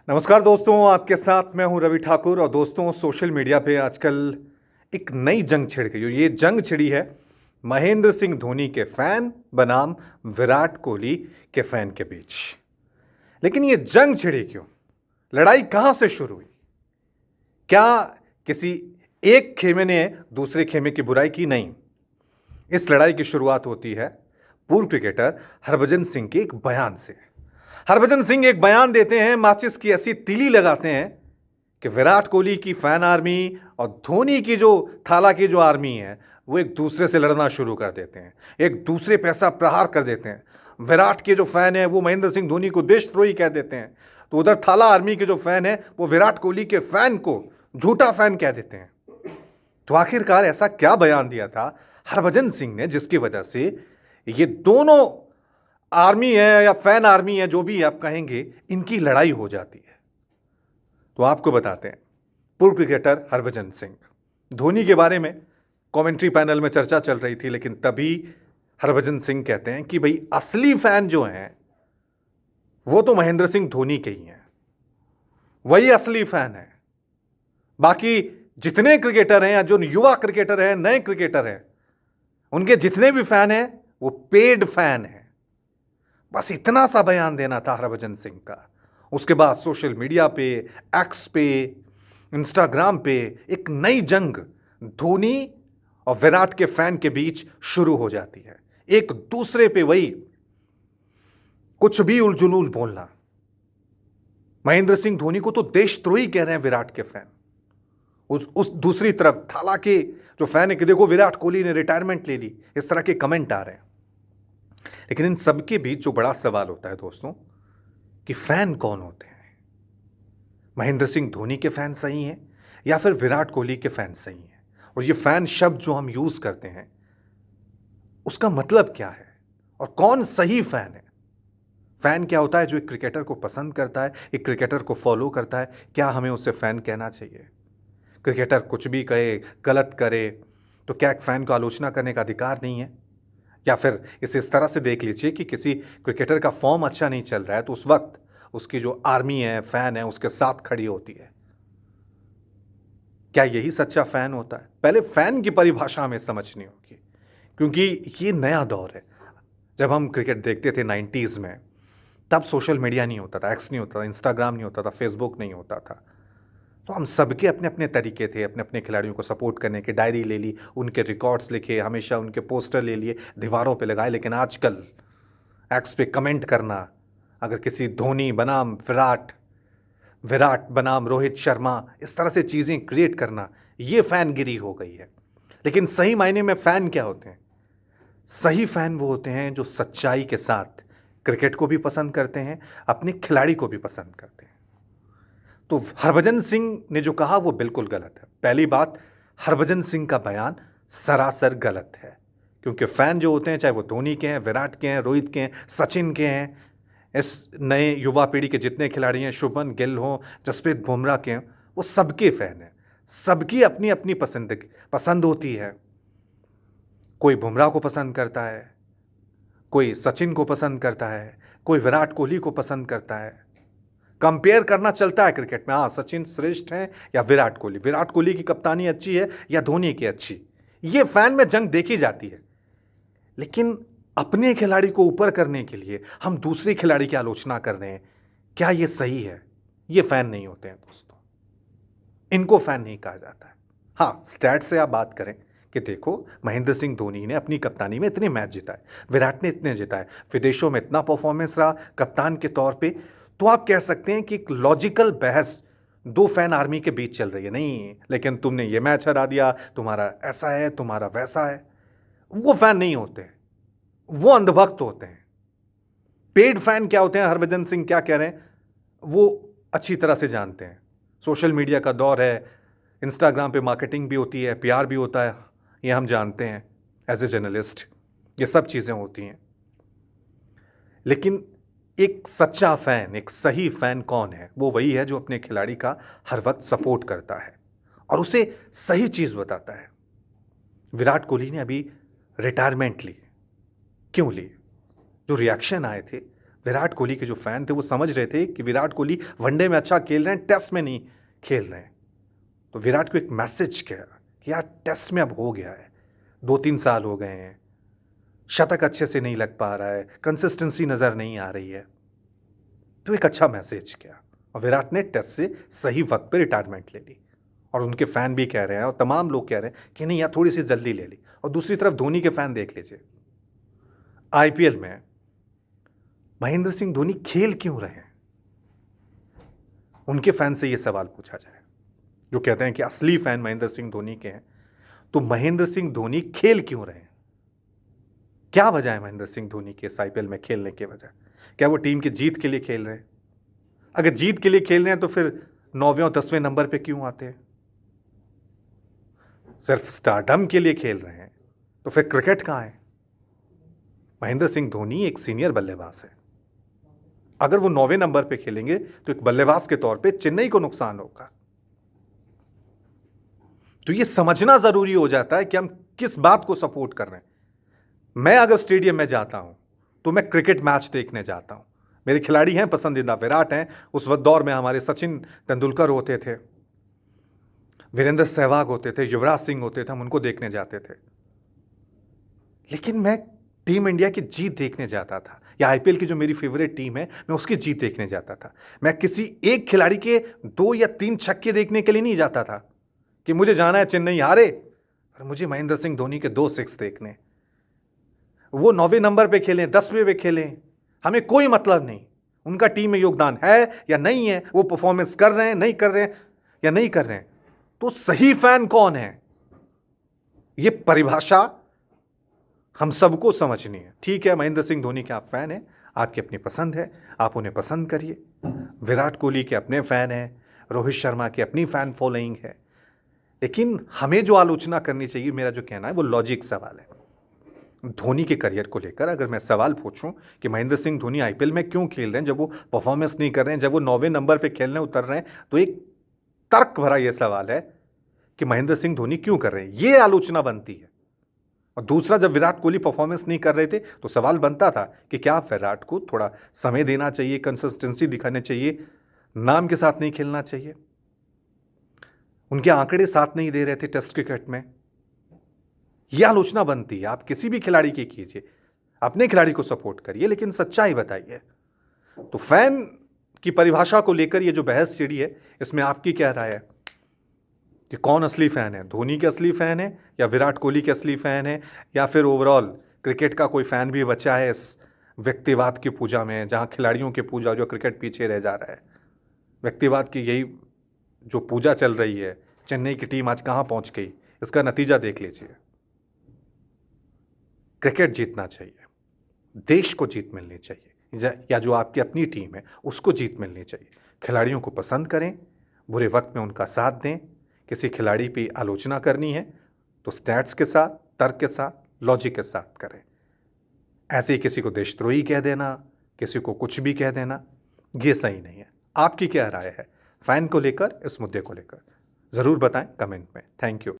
नमस्कार दोस्तों, आपके साथ मैं हूं रवि ठाकुर। और दोस्तों, सोशल मीडिया पे आजकल एक नई जंग छिड़ गई। ये जंग छिड़ी है महेंद्र सिंह धोनी के फैन बनाम विराट कोहली के फैन के बीच। लेकिन ये जंग छिड़ी क्यों? लड़ाई कहां से शुरू हुई? क्या किसी एक खेमे ने दूसरे खेमे की बुराई की? नहीं। इस लड़ाई की शुरुआत होती है पूर्व क्रिकेटर हरभजन सिंह के एक बयान से। हरभजन सिंह एक बयान देते हैं, माचिस की ऐसी तीली लगाते हैं कि विराट कोहली की फैन आर्मी और धोनी की जो थाला की जो आर्मी है वो एक दूसरे से लड़ना शुरू कर देते हैं, एक दूसरे पे ऐसा प्रहार कर देते हैं। विराट के जो फैन है वो महेंद्र सिंह धोनी को देशद्रोही कह देते हैं, तो उधर थाला आर्मी के जो फैन है वो विराट कोहली के फैन को झूठा फैन कह देते हैं। तो आखिरकार ऐसा क्या बयान दिया था हरभजन सिंह ने जिसकी वजह से ये दोनों आर्मी है या फैन आर्मी है, जो भी आप कहेंगे, इनकी लड़ाई हो जाती है? तो आपको बताते हैं। पूर्व क्रिकेटर हरभजन सिंह धोनी के बारे में कमेंट्री पैनल में चर्चा चल रही थी, लेकिन तभी हरभजन सिंह कहते हैं कि भाई असली फैन जो हैं वो तो महेंद्र सिंह धोनी के ही हैं, वही असली फैन है। बाकी जितने क्रिकेटर हैं या जो युवा क्रिकेटर हैं, नए क्रिकेटर हैं, उनके जितने भी फैन हैं वो पेड फैन हैं। बस इतना सा बयान देना था हरभजन सिंह का। उसके बाद सोशल मीडिया पे, एक्स पे, इंस्टाग्राम पे एक नई जंग धोनी और विराट के फैन के बीच शुरू हो जाती है। एक दूसरे पे वही कुछ भी उलझुल बोलना। महेंद्र सिंह धोनी को तो देशद्रोही कह रहे हैं विराट के फैन। उस दूसरी तरफ थाला के जो फैन है कि देखो विराट कोहली ने रिटायरमेंट ले ली, इस तरह के कमेंट आ रहे हैं। लेकिन इन सबके बीच जो बड़ा सवाल होता है दोस्तों कि फैन कौन होते हैं? महेंद्र सिंह धोनी के फैन सही हैं या फिर विराट कोहली के फैन सही हैं? और ये फैन शब्द जो हम यूज करते हैं उसका मतलब क्या है और कौन सही फैन है? फैन क्या होता है? जो एक क्रिकेटर को पसंद करता है, एक क्रिकेटर को फॉलो करता है। क्या हमें उसे फैन कहना चाहिए? क्रिकेटर कुछ भी कहे, गलत करे, तो क्या एक फैन को आलोचना करने का अधिकार नहीं है? या फिर इसे इस तरह से देख लीजिए कि किसी क्रिकेटर का फॉर्म अच्छा नहीं चल रहा है तो उस वक्त उसकी जो आर्मी है, फैन है, उसके साथ खड़ी होती है। क्या यही सच्चा फैन होता है? पहले फैन की परिभाषा हमें समझनी होगी, क्योंकि ये नया दौर है। जब हम क्रिकेट देखते थे 90s में, तब सोशल मीडिया नहीं होता था, एक्स नहीं होता था, इंस्टाग्राम नहीं होता था, फेसबुक नहीं होता था। तो हम सबके अपने अपने तरीके थे अपने अपने खिलाड़ियों को सपोर्ट करने के। डायरी ले ली, उनके रिकॉर्ड्स लिखे, हमेशा उनके पोस्टर ले लिए, दीवारों पे लगाए। लेकिन आजकल एक्स पे कमेंट करना, अगर किसी धोनी बनाम विराट, विराट बनाम रोहित शर्मा, इस तरह से चीज़ें क्रिएट करना, ये फैनगिरी हो गई है। लेकिन सही मायने में फ़ैन क्या होते हैं? सही फ़ैन वो होते हैं जो सच्चाई के साथ क्रिकेट को भी पसंद करते हैं, अपने खिलाड़ी को भी पसंद करते हैं। तो हरभजन सिंह ने जो कहा वो बिल्कुल गलत है। पहली बात, हरभजन सिंह का बयान सरासर गलत है, क्योंकि फ़ैन जो होते हैं, चाहे वो धोनी के हैं, विराट के हैं, रोहित के हैं, सचिन के हैं, इस नए युवा पीढ़ी के जितने खिलाड़ी हैं, शुभमन गिल हों, जसप्रीत बुमराह के हैं, वो सबके फ़ैन हैं। सबकी अपनी अपनी पसंद होती है। कोई बुमराह को पसंद करता है, कोई सचिन को पसंद करता है, कोई विराट कोहली को पसंद करता है। कंपेयर करना चलता है क्रिकेट में, हाँ सचिन श्रेष्ठ हैं या विराट कोहली की कप्तानी अच्छी है या धोनी की अच्छी, ये फैन में जंग देखी जाती है। लेकिन अपने खिलाड़ी को ऊपर करने के लिए हम दूसरे खिलाड़ी की आलोचना कर रहे हैं, क्या ये सही है? ये फैन नहीं होते हैं दोस्तों, इनको फैन नहीं कहा जाता है। हाँ, स्टैट से आप बात करें कि देखो महेंद्र सिंह धोनी ने अपनी कप्तानी में इतने मैच जिताए, विराट ने इतने जिताए, विदेशों में इतना परफॉर्मेंस रहा कप्तान के तौर पे, तो आप कह सकते हैं कि एक लॉजिकल बहस दो फैन आर्मी के बीच चल रही है। नहीं, लेकिन तुमने ये मैच हरा दिया, तुम्हारा ऐसा है, तुम्हारा वैसा है। वो फैन नहीं होते, वो अंधभक्त होते हैं। पेड फैन क्या होते हैं, हरभजन सिंह क्या कह रहे हैं वो अच्छी तरह से जानते हैं। सोशल मीडिया का दौर है, इंस्टाग्राम पे मार्केटिंग भी होती है, प्यार भी होता है, ये हम जानते हैं एज ए जर्नलिस्ट, ये सब चीज़ें होती हैं। लेकिन एक सच्चा फैन, एक सही फैन कौन है? वो वही है जो अपने खिलाड़ी का हर वक्त सपोर्ट करता है और उसे सही चीज़ बताता है। विराट कोहली ने अभी रिटायरमेंट ली, क्यों ली? जो रिएक्शन आए थे विराट कोहली के जो फैन थे वो समझ रहे थे कि विराट कोहली वनडे में अच्छा खेल रहे हैं, टेस्ट में नहीं खेल रहे हैं। तो विराट को एक मैसेज किया कि यार टेस्ट में अब हो गया है, 2-3 साल हो गए हैं, शतक अच्छे से नहीं लग पा रहा है, कंसिस्टेंसी नज़र नहीं आ रही है। तो एक अच्छा मैसेज किया और विराट ने टेस्ट से सही वक्त पे रिटायरमेंट ले ली। और उनके फ़ैन भी कह रहे हैं और तमाम लोग कह रहे हैं कि नहीं यार थोड़ी सी जल्दी ले ली। और दूसरी तरफ धोनी के फ़ैन देख लीजिए, आईपीएल में महेंद्र सिंह धोनी खेल क्यों रहे हैं? उनके फ़ैन से ये सवाल पूछा जाए जो कहते हैं कि असली फ़ैन महेंद्र सिंह धोनी के हैं, तो महेंद्र सिंह धोनी खेल क्यों रहे हैं? क्या वजह है महेंद्र सिंह धोनी के इस आईपीएल में खेलने की वजह? क्या वो टीम की जीत के लिए खेल रहे हैं? अगर जीत के लिए खेल रहे हैं तो फिर 9वें और 10वें नंबर पे क्यों आते हैं? सिर्फ स्टारडम के लिए खेल रहे हैं तो फिर क्रिकेट कहाँ है? महेंद्र सिंह धोनी एक सीनियर बल्लेबाज है। अगर वो 9वें नंबर पे खेलेंगे तो एक बल्लेबाज के तौर पे चेन्नई को नुकसान होगा। तो ये समझना जरूरी हो जाता है कि हम किस बात को सपोर्ट कर रहे हैं। मैं अगर स्टेडियम में जाता हूं तो मैं क्रिकेट मैच देखने जाता हूं। मेरे खिलाड़ी हैं पसंदीदा, विराट हैं, उस वक्त दौर में हमारे सचिन तेंदुलकर होते थे, वीरेंद्र सहवाग होते थे, युवराज सिंह होते थे, हम उनको देखने जाते थे। लेकिन मैं टीम इंडिया की जीत देखने जाता था, या आईपीएल की जो मेरी फेवरेट टीम है मैं उसकी जीत देखने जाता था। मैं किसी एक खिलाड़ी के 2 या 3 छक्के देखने के लिए नहीं जाता था कि मुझे जाना है चेन्नई हारे, और मुझे महेंद्र सिंह धोनी के 2 सिक्स देखने। वो 9वें नंबर पे खेलें, 10वें पे खेलें, हमें कोई मतलब नहीं। उनका टीम में योगदान है या नहीं है, वो परफॉर्मेंस कर रहे हैं, नहीं कर रहे हैं या नहीं कर रहे हैं, तो सही फैन कौन है, ये परिभाषा हम सबको समझनी है। ठीक है, महेंद्र सिंह धोनी के आप फैन हैं, आपकी अपनी पसंद है, आप उन्हें पसंद करिए। विराट कोहली के अपने फैन हैं, रोहित शर्मा की अपनी फैन फॉलोइंग है। लेकिन हमें जो आलोचना करनी चाहिए, मेरा जो कहना है वो लॉजिक सवाल है। धोनी के करियर को लेकर अगर मैं सवाल पूछूं कि महेंद्र सिंह धोनी आईपीएल में क्यों खेल रहे हैं जब वो परफॉर्मेंस नहीं कर रहे हैं, जब वो 9वें नंबर पे खेलने उतर रहे हैं, तो एक तर्क भरा ये सवाल है कि महेंद्र सिंह धोनी क्यों कर रहे हैं, ये आलोचना बनती है। और दूसरा, जब विराट कोहली परफॉर्मेंस नहीं कर रहे थे तो सवाल बनता था कि क्या विराट को थोड़ा समय देना चाहिए, कंसिस्टेंसी दिखाने चाहिए, नाम के साथ नहीं खेलना चाहिए। उनके आंकड़े साथ नहीं दे रहे थे टेस्ट क्रिकेट में, यह आलोचना बनती है। आप किसी भी खिलाड़ी की कीजिए, अपने खिलाड़ी को सपोर्ट करिए, लेकिन सच्चाई बताइए। तो फैन की परिभाषा को लेकर ये जो बहस छिड़ी है, इसमें आपकी क्या राय है कि कौन असली फैन है? धोनी के असली फैन है या विराट कोहली के असली फैन है, या फिर ओवरऑल क्रिकेट का कोई फैन भी बचा है इस व्यक्तिवाद की पूजा में, जहां खिलाड़ियों की पूजा, जो क्रिकेट पीछे रह जा रहा है। व्यक्तिवाद की यही जो पूजा चल रही है, चेन्नई की टीम आज कहां पहुंच गई, इसका नतीजा देख लीजिए। क्रिकेट जीतना चाहिए, देश को जीत मिलनी चाहिए, या जो आपकी अपनी टीम है उसको जीत मिलनी चाहिए। खिलाड़ियों को पसंद करें, बुरे वक्त में उनका साथ दें। किसी खिलाड़ी पे आलोचना करनी है तो स्टैट्स के साथ, तर्क के साथ, लॉजिक के साथ करें। ऐसे ही किसी को देशद्रोही कह देना, किसी को कुछ भी कह देना, ये सही नहीं है। आपकी क्या राय है फैन को लेकर, इस मुद्दे को लेकर? ज़रूर बताएं कमेंट में। Thank you.